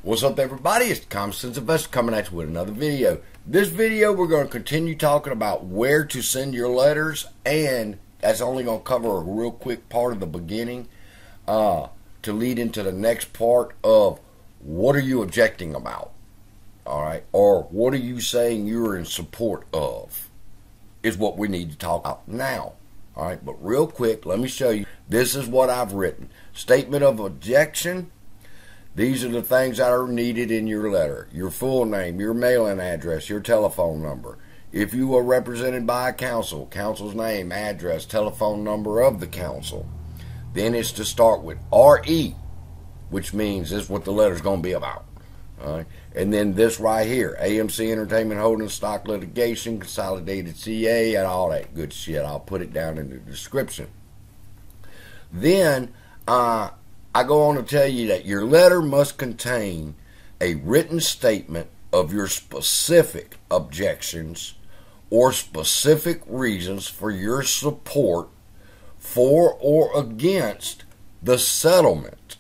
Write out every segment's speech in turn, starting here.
What's up, everybody? It's the Common Sense Investor coming at you with another video. This video, we're going to continue talking about where to send your letters, and that's only going to cover a real quick part of the beginning to lead into the next part of what are you objecting about, all right, or what are you saying you're in support of is what we need to talk about now. All right, but real quick, let me show you. This is what I've written. Statement of objection. These are the things that are needed in your letter. Your full name, your mailing address, your telephone number. If you are represented by a counsel, counsel's name, address, telephone number of the counsel. Then it's to start with RE, which means this is what the letter's going to be about. All right? And then this right here, AMC Entertainment Holdings Stock Litigation, Consolidated CA, and all that good shit. I'll put it down in the description. Then, I go on to tell you that your letter must contain a written statement of your specific objections or specific reasons for your support for or against the settlement.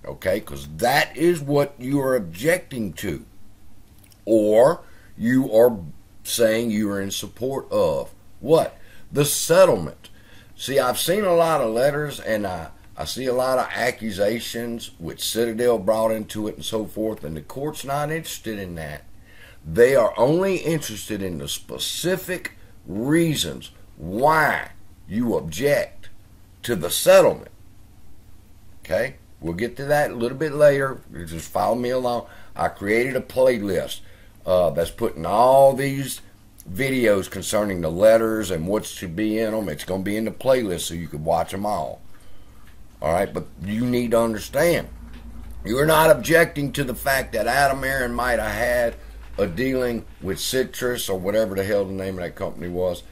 Okay, because that is what you are objecting to, or you are saying you are in support of. What? The settlement. See, I've seen a lot of letters, and I see a lot of accusations which Citadel brought into it and so forth, and the court's not interested in that. They are only interested in the specific reasons why you object to the settlement. Okay? We'll get to that a little bit later. You just follow me along. I created a playlist that's putting all these videos concerning the letters and what should be in them. It's going to be in the playlist so you can watch them all. All right, but you need to understand, you're not objecting to the fact that Adam Aaron might have had a dealing with Citrus or whatever the hell the name of that company was,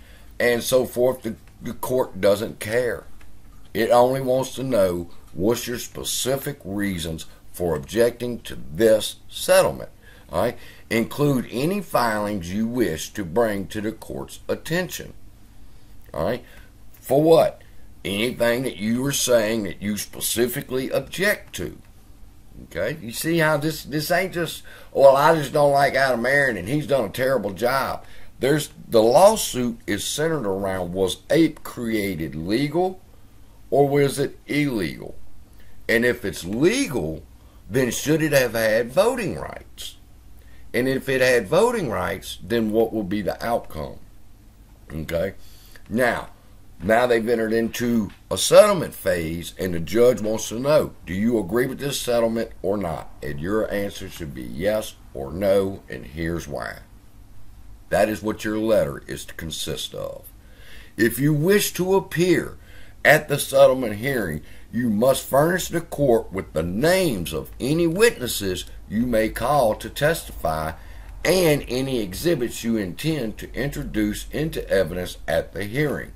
and so forth. The court doesn't care. It only wants to know what's your specific reasons for objecting to this settlement. All right, include any filings you wish to bring to the court's attention. All right, for what? Anything that you are saying that you specifically object to. Okay? You see how this ain't just, well, I just don't like Adam Aaron and he's done a terrible job. The lawsuit is centered around, was Ape created legal or was it illegal? And if it's legal, then should it have had voting rights? And if it had voting rights, then what will be the outcome? Okay? Now they've entered into a settlement phase, and the judge wants to know, do you agree with this settlement or not? And your answer should be yes or no, and here's why. That is what your letter is to consist of. If you wish to appear at the settlement hearing, you must furnish the court with the names of any witnesses you may call to testify and any exhibits you intend to introduce into evidence at the hearing.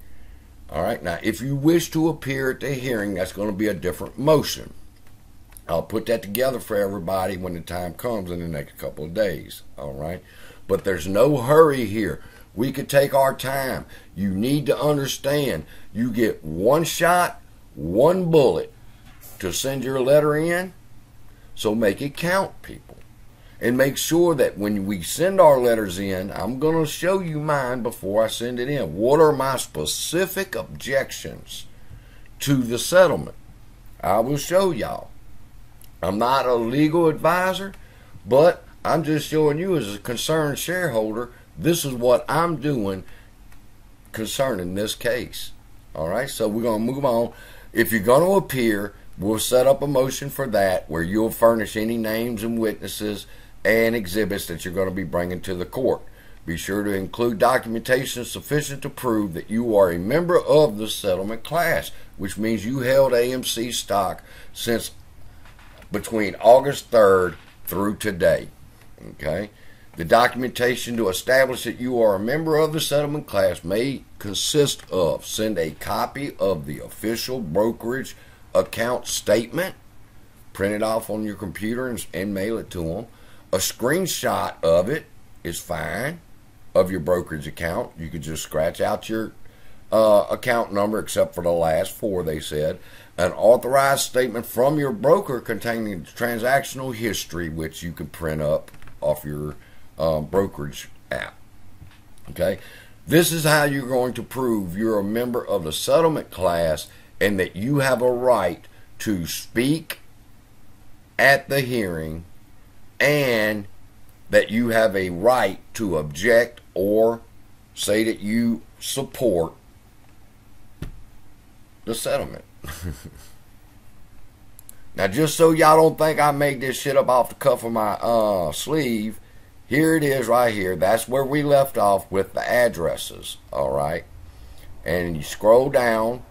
All right, now if you wish to appear at the hearing, that's going to be a different motion. I'll put that together for everybody when the time comes in the next couple of days. All right, but there's no hurry here. We could take our time. You need to understand, you get one shot, one bullet to send your letter in, so make it count, people. And make sure that when we send our letters in, I'm going to show you mine before I send it in. What are my specific objections to the settlement? I will show y'all. I'm not a legal advisor, but I'm just showing you as a concerned shareholder, this is what I'm doing concerning this case. All right, so we're going to move on. If you're going to appear, we'll set up a motion for that where you'll furnish any names and witnesses and exhibits that you're going to be bringing to the court. Be sure to include documentation sufficient to prove that you are a member of the settlement class, which means you held AMC stock since between August 3rd through today. Okay? The documentation to establish that you are a member of the settlement class may consist of: send a copy of the official brokerage account statement, print it off on your computer and mail it to them. A screenshot of it is fine, of your brokerage account. You could just scratch out your account number except for the last four, they said. an authorized statement from your broker containing transactional history, which you can print up off your brokerage app. Okay, this is how you're going to prove you're a member of the settlement class and that you have a right to speak at the hearing and that you have a right to object or say that you support the settlement. Now, just so y'all don't think I made this shit up off the cuff of my sleeve, here it is right here. That's where we left off with the addresses, all right? And you scroll down,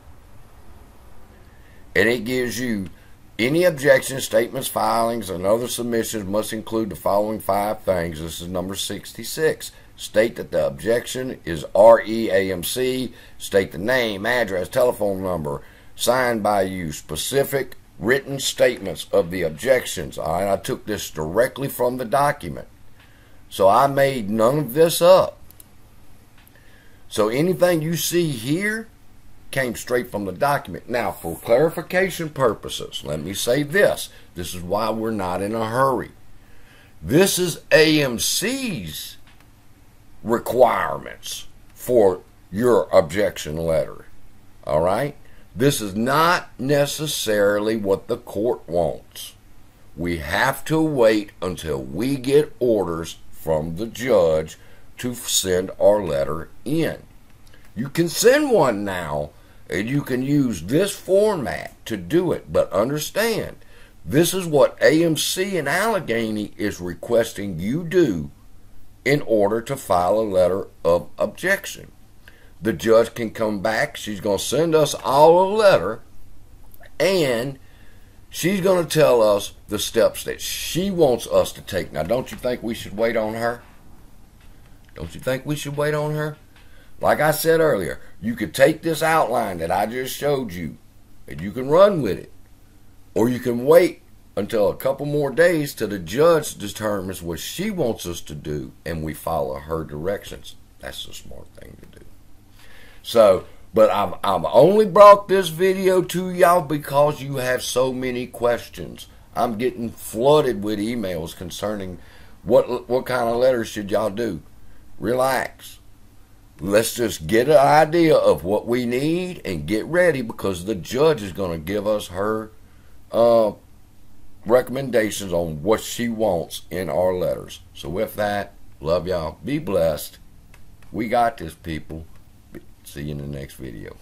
and it gives you any objections, statements, filings, and other submissions must include the following 5 things. This is number 66. State that the objection is REAMC. State the name, address, telephone number, signed by you. Specific written statements of the objections. All right, I took this directly from the document. So I made none of this up. So anything you see here came straight from the document. Now, for clarification purposes, let me say this. This is why we're not in a hurry. This is AMC's requirements for your objection letter. All right? This is not necessarily what the court wants. We have to wait until we get orders from the judge to send our letter in. You can send one now, and you can use this format to do it, but understand, this is what AMC in Allegheny is requesting you do in order to file a letter of objection. The judge can come back. She's going to send us all a letter, and she's going to tell us the steps that she wants us to take. Now, don't you think we should wait on her? Don't you think we should wait on her? Like I said earlier, you could take this outline that I just showed you, and you can run with it. Or you can wait until a couple more days till the judge determines what she wants us to do, and we follow her directions. That's the smart thing to do. So, but I've only brought this video to y'all because you have so many questions. I'm getting flooded with emails concerning what kind of letters should y'all do. Relax. Let's just get an idea of what we need and get ready, because the judge is going to give us her recommendations on what she wants in our letters. So with that, love y'all. Be blessed. We got this, people. See you in the next video.